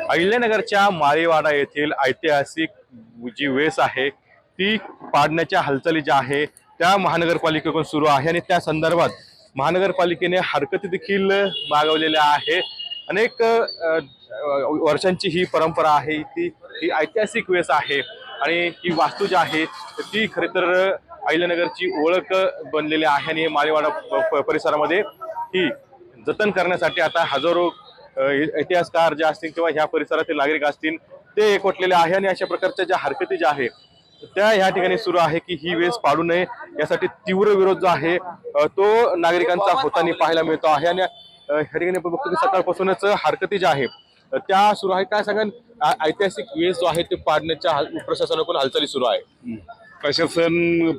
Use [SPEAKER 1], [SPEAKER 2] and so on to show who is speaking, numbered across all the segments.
[SPEAKER 1] अहिल्यानगरच्या माळीवाडा येथील ऐतिहासिक जी वेस आहे ती पाडण्याच्या हालचाली ज्या आहे त्या महानगरपालिकेकडून सुरू आहे आणि त्या संदर्भात महानगरपालिकेने हरकती देखील मागवलेल्या आहे। अनेक वर्षांची ही परंपरा आहे, ही ऐतिहासिक वेस आहे आणि ही वास्तू जी आहे ती खरे तर अहिल्यानगरची ओळख बनलेली आहे आणि माळीवाडा परिसरामध्ये ही जतन करण्यासाठी आता हजारो इतिहासकार जे असतील किंवा ह्या परिसरातील नागरिक असतील ते एकवटलेले आहे आणि अशा प्रकारच्या ज्या हरकती ज्या आहे त्या ह्या ठिकाणी सुरू आहे की ही वेस पाडू नये यासाठी तीव्र विरोध जो आहे तो नागरिकांचा होताना पाहायला मिळतो आहे। आणि ह्या ठिकाणी बघतो की सकाळपासूनच हरकती ज्या आहे त्या सुरू आहे। काय सांगा, ऐतिहासिक वेस जो आहे ते पाडण्याच्या प्रशासनाकडून हालचाली सुरू आहे।
[SPEAKER 2] प्रशासन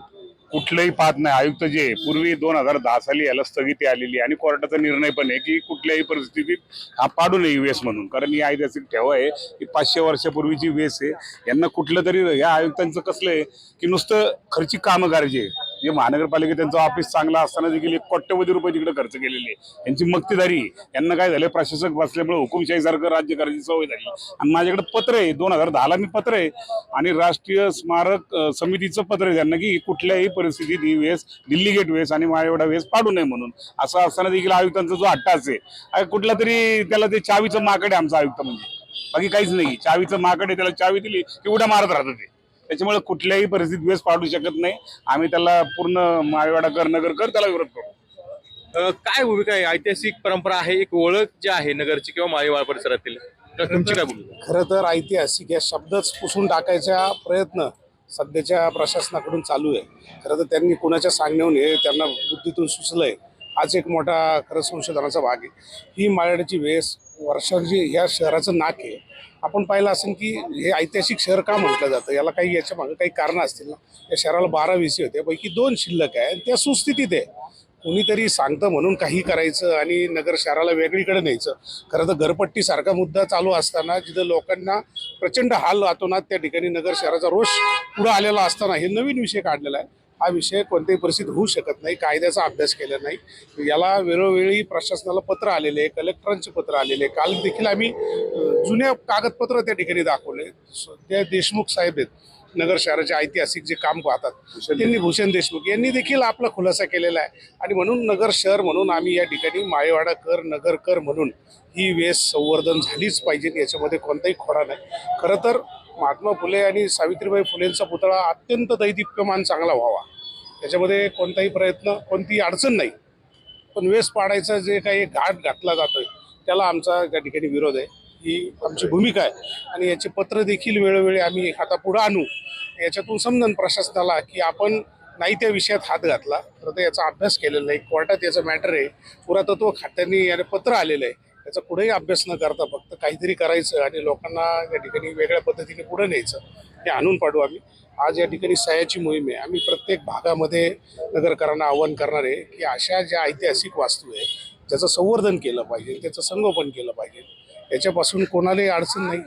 [SPEAKER 2] कुठलंही पाहत नाही। आयुक्त जे पूर्वी 2010 साली याला स्थगिती आलेली आणि कोर्टाचा निर्णय पण आहे की कुठल्याही परिस्थितीत हा पाडू नये वेस म्हणून, कारण ही ऐतिहासिक ठेवा आहे, ही 500 वर्षापूर्वीची वेस आहे। यांना कुठलं तरी या आयुक्तांचं कसलं आहे की नुसतं खर्ची कामं करायची, जे महानगरपालिका त्यांचं ऑफिस चांगला असताना देखील 1 कोटी रुपये तिकडे खर्च केलेले, यांची मक्तेदारी। यांना काय झालं, प्रशासक बसल्यामुळे हुकुमशाहीसारखं राज्य करायची सवय झाली। आणि माझ्याकडे पत्र आहे, 2010ला मी पत्र आहे आणि राष्ट्रीय स्मारक समितीचं पत्र आहे त्यांना की कुठल्याही परिस्थितीत ही वेस, दिल्ली गेट वेस आणि माळीवाडा वेस पाडू नये म्हणून। असं असताना देखील आयुक्तांचा जो हट्टाच आहे, कुठला तरी त्याला ते चावीचं माकड आहे आमचा आयुक्त, म्हणजे बाकी काहीच नाही। चावीचं माकड आहे, त्याला चावी दिली की उड्या मारत राहतं ते। त्याच्यामुळे कुठल्याही परिस्थितीत वेस पाडू शकत नाही। आम्ही त्याला पूर्ण माळीवाडा कर, नगर कर त्याला विरोध करू।
[SPEAKER 1] काय भूमिका आहे? ऐतिहासिक परंपरा आहे, एक ओळख जी आहे नगरची किंवा माळीवाडा परिसरातील, तर तुमची काय भूमिका?
[SPEAKER 3] खरं तर ऐतिहासिक या शब्दच पुसून टाकायचा प्रयत्न सध्याच्या प्रशासनाकडून चालू आहे। खरं तर त्यांनी कुणाच्या सांगण्याहून हे त्यांना बुद्धीतून सुचलंय, हाच एक मोठा खरं संशोधनाचा भाग आहे। ही माळीवाड्याची वेस वर्षांची ह्या शहराचं नाक आहे। आपण पाहिलं असेल की हे ऐतिहासिक शहर का म्हटलं जातं, याला काही याच्या मागे काही कारणं असतील ना। या शहराला 12 विसी होते, पैकी 2 शिल्लक आहे, त्या सुस्थितीत आहे। कोणीतरी सांगतं म्हणून काही करायचं आणि नगर शहराला वेगळीकडे न्यायचं। खरं तर घरपट्टी सारखा मुद्दा चालू असताना जिथं लोकांना प्रचंड हाल अतोनात त्या ठिकाणी नगर शहराचा रोष पुढे आलेला असताना हे नवीन विषय काढलेला आहे। हा विषय कोणत्याही परिस्थितीत होऊ शकत नाही, कायद्याचा अभ्यास केला नाही। याला वेळोवेळी प्रशासनाला पत्र आलेले आहे, कलेक्टरांचे पत्र आलेले आहे। काल देखील आम्ही जुने कागदपत्र त्या ठिकाणी दाखवले। त्या देशमुख साहेब आहेत नगर शहराचे ऐतिहासिक जे काम पाहतात, त्यांनी भूषण देशमुख यांनी देखील आपला खुलासा केलेला आहे। आणि म्हणून नगर शहर म्हणून आम्ही या ठिकाणी माळीवाडा कर, नगर कर म्हणून ही वेस संवर्धन झालीच पाहिजे, याच्यामध्ये कोणताही खोडा नाही। खरं तर महात्मा फुले आणि सावित्रीबाई फुलेंचा पुतळा अत्यंत दैदिप्यमान चांगला व्हावा, त्याच्यामध्ये कोणताही प्रयत्न, कोणतीही अडचण नाही। पण वेस पाडायचा जे काही घाट घातला जातोय त्याला आमचा त्या ठिकाणी विरोध आहे, ही आमची भूमिका आहे। आणि याचे पत्र देखील वेळोवेळी आम्ही आता पुढे आणू, याच्यातून समजून प्रशासनाला की आपण नाही त्या विषयात हात घातला, तर ते याचा अभ्यास केलेला नाही। कोर्टात याचं मॅटर आहे, पुरातत्व खात्याने याने पत्र आलेलं आहे, याचा कुठेही अभ्यास न करता फक्त काहीतरी करायचं आणि लोकांना या ठिकाणी वेगळ्या पद्धतीने पुढे न्यायचं, हे आणून पाडू आम्ही। आज या ठिकाणी सह्याची मोहीम आहे। आम्ही प्रत्येक भागामध्ये नगरकरांना आवाहन करणार आहे की अशा ज्या ऐतिहासिक वास्तू आहे त्याचं संवर्धन केलं पाहिजे, त्याचं संगोपन केलं पाहिजे। याच्यापासून कोणालाही अडचण नाही,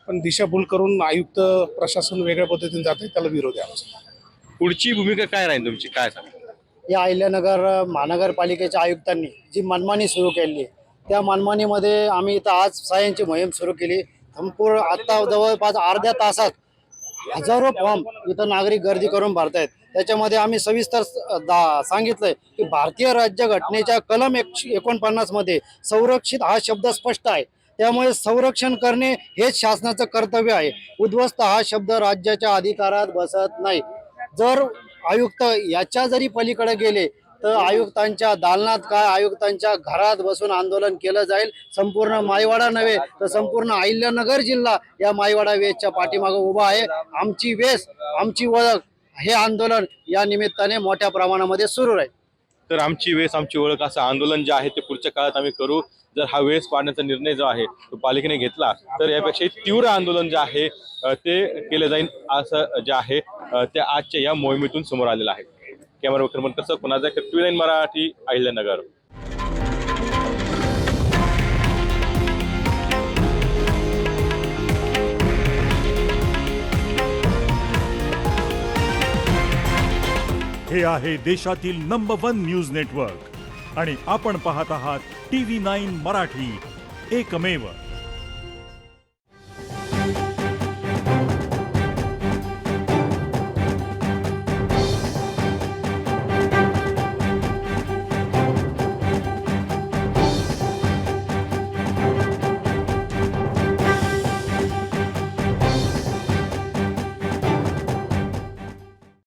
[SPEAKER 3] पण दिशाभूल करून आयुक्त प्रशासन वेगळ्या पद्धतीने जाते, त्याला विरोध आहे आमचा।
[SPEAKER 1] पुढची भूमिका काय राहील तुमची, काय सांगा?
[SPEAKER 4] या अहिल्यानगर महानगरपालिकेच्या आयुक्तांनी जी मनमानी सुरू केली आहे, त्या मनमानीमध्ये आम्ही इथं आज सह्यांची मोहीम सुरू केली। संपूर्ण आता जवळपास अर्ध्या तासात हजारो फॉर्म इथं नागरिक गर्दी करून भरतायत। त्याच्यामध्ये आम्ही सविस्तर सांगितलंय की भारतीय राज्यघटनेच्या कलम 49 मध्ये संरक्षित हा शब्द स्पष्ट आहे, त्यामुळे संरक्षण करणे हेच शासनाचं कर्तव्य आहे। उद्ध्वस्त हा शब्द राज्याच्या अधिकारात बसत नाही। जर आयुक्त याच्या जरी पलीकडे गेले तर आयुक्तांच्या दालनात काय, आयुक्तांच्या घरात बसून आंदोलन केलं जाईल। संपूर्ण माळीवाडा नव्हे तर संपूर्ण अहिल्यानगर जिल्हा या माळीवाडा वेसच्या पाठीमागे उभा आहे। आमची वेस, आमची ओळख, हे आंदोलन या निमित्ताने मोठ्या प्रमाणामध्ये सुरू राहील।
[SPEAKER 1] तर आमची वेस आमची ओळख असं आंदोलन जे आहे ते पुढच्या काळात आम्ही करू। जर हा वेस पाडण्याचा निर्णय जो आहे तो पालिकेने घेतला तर यापेक्षा तीव्र आंदोलन जे आहे ते केले जाईल, असं जे आहे ते आजच्या या मोहिमेतून समोर आलेलं आहे। कॅमेरा क्रमांक कसं कुणाचा TV9 मराठी, अहिल्यानगर।
[SPEAKER 5] हे आहे देशातील नंबर 1 न्यूज नेटवर्क आणि आपण पाहत आहात TV9 मराठी, एकमेव।